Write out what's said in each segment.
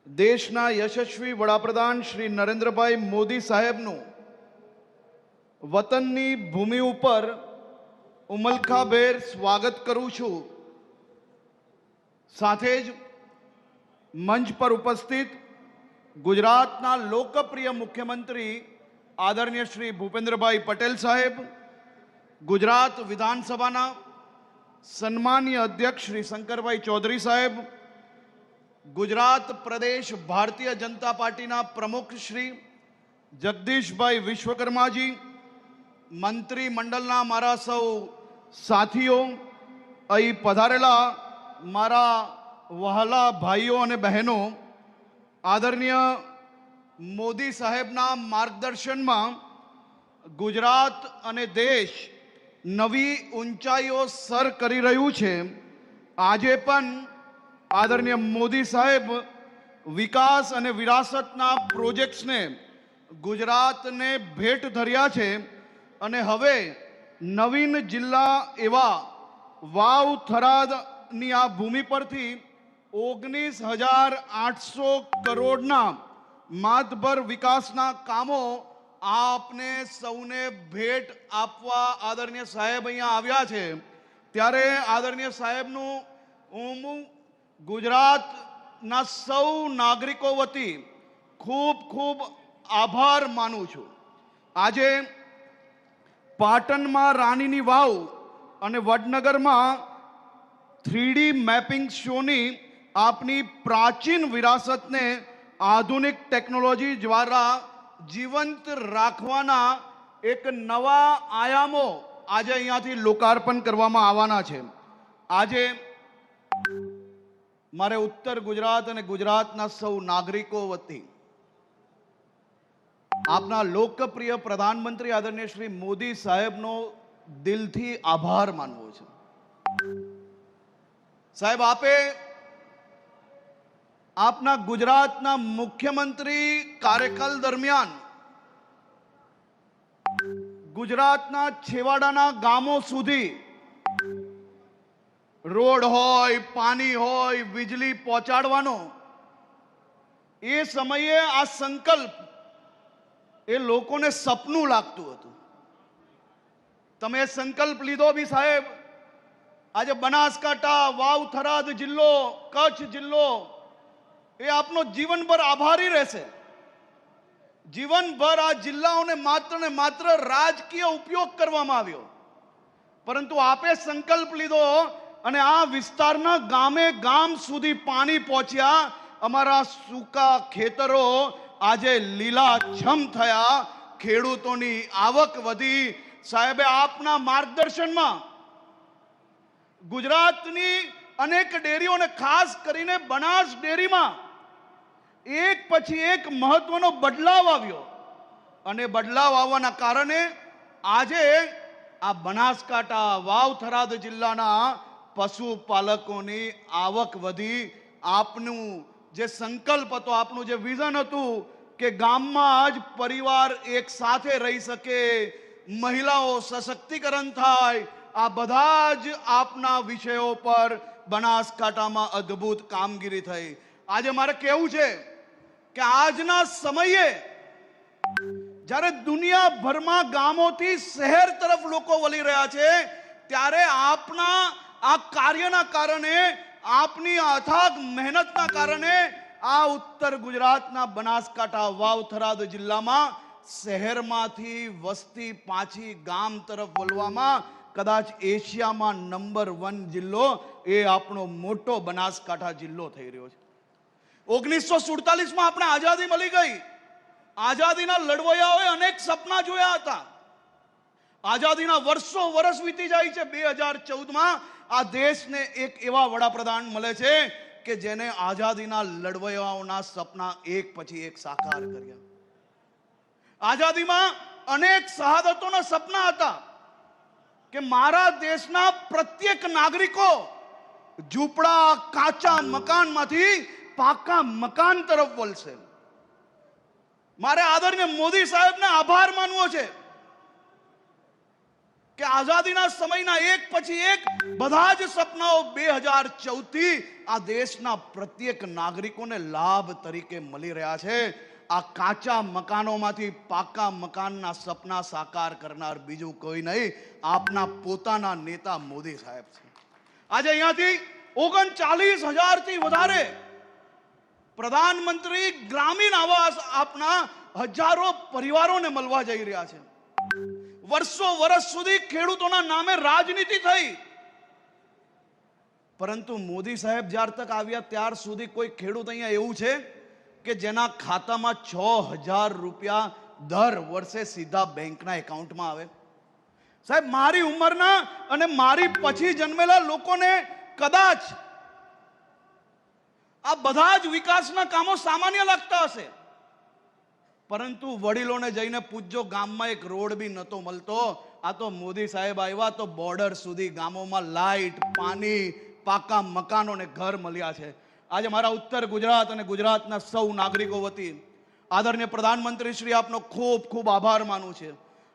દેશના યશસ્વી વડાપ્રધાન શ્રી નરેન્દ્રભાઈ મોદી સાહેબનું વતનની ભૂમિ ઉપર ઉમલખાભેર સ્વાગત કરું છું। સાથે જ મંચ પર ઉપસ્થિત ગુજરાતના લોકપ્રિય મુખ્યમંત્રી આદરણીય શ્રી ભૂપેન્દ્રભાઈ પટેલ સાહેબ, ગુજરાત વિધાનસભાના સન્માનીય અધ્યક્ષ શ્રી શંકરભાઈ ચૌધરી સાહેબ, ગુજરાત પ્રદેશ ભારતીય જનતા પાર્ટીના પ્રમુખ શ્રી જગદીશભાઈ વિશ્વકર્માજી, મંત્રી મંડળના મારા સૌ સાથીઓ, અહીં પધારેલા મારા વહાલા ભાઈઓ અને બહેનો, આદરણીય મોદી સાહેબના માર્ગદર્શનમાં ગુજરાત અને દેશ નવી ઊંચાઈઓ સર કરી રહ્યું છે। આજે પણ આદરણીય મોદી સાહેબ વિકાસ અને વિરાસતના પ્રોજેક્ટ્સને ગુજરાતને ભેટ ધર્યા છે અને હવે નવીન જિલ્લા એવા વાવ થરાદની આ ભૂમિ પરથી 19,800 કરોડના માતબર વિકાસના કામો આપને સૌને ભેટ આપવા આદરણીય સાહેબ અહીંયા આવ્યા છે। ત્યારે આદરણીય સાહેબનું હું ગુજરાતના સૌ નાગરિકો વતી ખૂબ ખૂબ આભાર માનું છું। આજે પાટણમાં રાણીની વાવ અને વડનગરમાં 3D મેપિંગ શોની આપની પ્રાચીન વિરાસતને આધુનિક ટેકનોલોજી દ્વારા જીવંત રાખવાના એક નવા આયામો આજે અહીંયાથી લોકાર્પણ કરવામાં આવવાના છે। આજે મારે ઉત્તર ગુજરાત અને ગુજરાતના સૌ નાગરિકો વતી આપના લોકપ્રિય પ્રધાનમંત્રી આદરણીય શ્રી મોદી સાહેબનો દિલથી આભાર માનવો છે। સાહેબ, આપે આપના ગુજરાતના મુખ્યમંત્રી કાર્યકાળ દરમિયાન ગુજરાતના છેવાડાના ગામો સુધી રોડ હોય, પાણી હોય, વીજળી પહોંચાડવાનો એ સમયે આ સંકલ્પ એ લોકોને સપનું લાગતું હતું। તમે સંકલ્પ લીધો બી સાહેબ। આજે બનાસકાંઠા, વાવ થરાદ જિલ્લો, કચ્છ જિલ્લો એ આપનો જીવનભર આભારી રહેશે। જીવનભર આ જિલ્લાઓને માત્ર ને માત્ર રાજકીય ઉપયોગ કરવામાં આવ્યો, પરંતુ આપે સંકલ્પ લીધો અને આ વિસ્તારના ગામે ગામ સુધી પાણી પહોંચ્યા। અમારા સૂકા ખેતરો આજે લીલાછમ થયા, ખેડૂતોની આવક વધી। સાહેબે આપના માર્ગદર્શનમાં ગુજરાતની અનેક ડેરીઓને, ખાસ કરીને બનાસ ડેરીમાં એક પછી એક મહત્વનો બદલાવ આવ્યો અને બદલાવ આવવાના કારણે આજે આ બનાસકાંઠા, વાવ થરાદ જિલ્લાના પશુપાલકોની આવક વધી। આપનું જે સંકલ્પ હતો, આપનું જે વિઝન હતું કે ગામમાં જ પરિવાર એક સાથે રહી શકે, મહિલાઓ સશક્તિકરણ થાય, આ બધા જ આપના વિષયો પર બનાસકાંઠામાં અદ્ભુત કામગીરી થઈ। આજે મારે કહેવું છે કે આજના સમયે જ્યારે દુનિયાભરમાં ગામોથી શહેર તરફ લોકો વળી રહ્યા છે, ત્યારે આપના આ કાર્યના કારણે, આપની અથાગ મહેનતના કારણે આ ઉત્તર ગુજરાતના બનાસકાંઠા, વાવ થરાદ જિલ્લામાં શહેરમાંથી વસ્તી પાછી ગામ તરફ વળવામાં કદાચ એશિયામાં નંબર 1 જિલ્લો એ આપણો મોટો બનાસકાંઠા જિલ્લો થઈ રહ્યો છે। 1947માં આપણે આઝાદી મળી ગઈ। આઝાદીના લડવૈયાઓએ અનેક સપના જોયા હતા। આઝાદીના વર્ષ વીતી જાય છે। 2014માં આ દેશને એક એવા વડાપ્રધાન મળે છે કે જેને આઝાદીના લડવૈયાઓના સપના એક પછી એક સાકાર કર્યા। આઝાદીમાં અનેક શહાદતોના સપના હતા કે મારા દેશના પ્રત્યેક નાગરિકો ઝૂંપડા, કાચા મકાનમાંથી પાકા મકાન તરફ વળશે। મારે આદરણીય મોદી સાહેબને આભાર માનવો છે કે આઝાદીના સમયના એક પછી એક બધા જ સપનાઓ 2014 થી આ દેશના પ્રત્યેક નાગરિકોને લાભ તરીકે મળી રહ્યા છે. આ કાચા મકાનોમાંથી પાકા મકાનના સપના સાકાર કરનાર બીજું કોઈ નહીં, આપના પોતાના નેતા મોદી સાહેબ છે. આજે અહીંયાથી 39,000 થી વધારે પ્રધાનમંત્રી ગ્રામીણ આવાસ આપના હજારો પરિવારોને મળવા જઈ રહ્યા છે. વર્ષો સુધી ખેડૂતોના નામે રાજનીતિ થઈ, પરંતુ મોદી સાહેબ જ્યાર તક આવ્યા ત્યાર સુધી કોઈ ખેડૂત અહીંયા એવું છે કે જેના ખાતામાં 6,000 રૂપિયા દર વર્ષે સીધા બેંકના એકાઉન્ટમાં આવે? સાહેબ, મારી ઉંમરના અને મારી પછી જન્મેલા લોકોને કદાચ આ બધા જ વિકાસના કામો સામાન્ય લાગતા હશે, પરંતુ વડીલોને જઈને પૂછજો, ગામમાં એક રોડ બી નતો મળતો. આ તો મોદી સાહેબ આવ્યા તો બોર્ડર સુધી ગામોમાં લાઈટ, પાણી, પાકા મકાનો ને ઘર મળ્યા છે. આજે મારા ઉત્તર ગુજરાત અને ગુજરાતના સૌ નાગરિકો વતી આદરણીય પ્રધાનમંત્રી શ્રી આપનો ખૂબ ખૂબ આભાર માનું છે.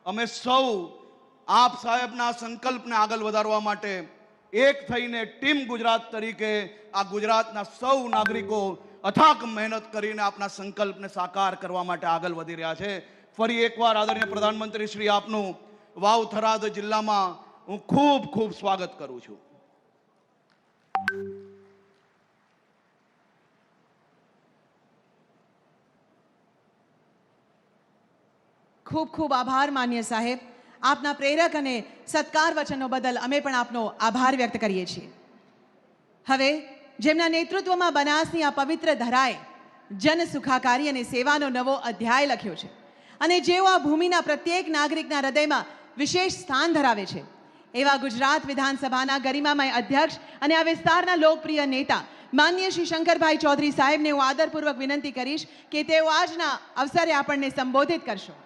અમે સૌ આપ સાહેબના સંકલ્પને આગળ વધારવા માટે એક થઈને ટીમ ગુજરાત તરીકે આ ગુજરાતના સૌ નાગરિકો અથાક મહેનત કરીને આપના સંકલ્પને સાકાર કરવા માટે આગળ વધી રહ્યા છે. ફરી એકવાર આદરણીય પ્રધાનમંત્રી શ્રી આપનું વાવ થરાદ જિલ્લામાં હું ખૂબ ખૂબ સ્વાગત કરું છું. ખૂબ ખૂબ આભાર માન્ય સાહેબ. આપના પ્રેરક અને સત્કાર વચનો બદલ અમે પણ આપનો આભાર વ્યક્ત કરીએ છીએ. હવે જેમના નેતૃત્વમાં બનાસની આ પવિત્ર ધરાએ જન સુખાકારી અને સેવાનો નવો અધ્યાય લખ્યો છે અને જેઓ આ ભૂમિના પ્રત્યેક નાગરિકના હૃદયમાં વિશેષ સ્થાન ધરાવે છે, એવા ગુજરાત વિધાનસભાના ગરિમામય અધ્યક્ષ અને આ વિસ્તારના લોકપ્રિય નેતા માનનીય શ્રી શંકરભાઈ ચૌધરી સાહેબને હું આદરપૂર્વક વિનંતી કરીશ કે તેઓ આજના અવસરે આપણને સંબોધિત કરશો.